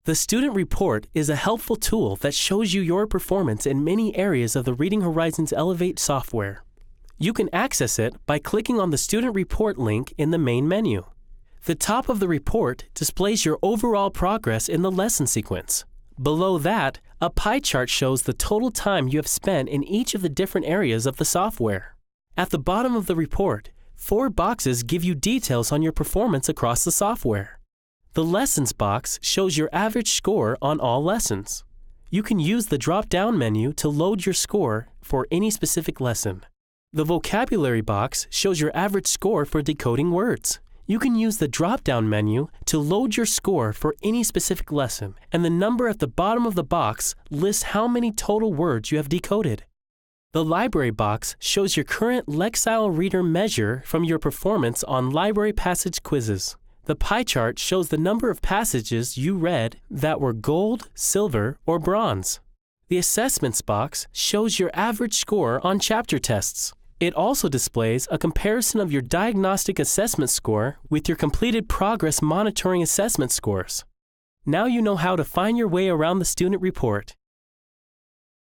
The Student Report is a helpful tool that shows you your performance in many areas of the Reading Horizons Elevate software. You can access it by clicking on the Student Report link in the main menu. The top of the report displays your overall progress in the lesson sequence. Below that, a pie chart shows the total time you have spent in each of the different areas of the software. At the bottom of the report, 4 boxes give you details on your performance across the software. The Lessons box shows your average score on all lessons. You can use the drop-down menu to load your score for any specific lesson. The Vocabulary box shows your average score for decoding words. You can use the drop-down menu to load your score for any specific lesson, and the number at the bottom of the box lists how many total words you have decoded. The Library box shows your current Lexile Reader measure from your performance on library passage quizzes. The pie chart shows the number of passages you read that were gold, silver, or bronze. The Assessments box shows your average score on chapter tests. It also displays a comparison of your diagnostic assessment score with your completed progress monitoring assessment scores. Now you know how to find your way around the student report.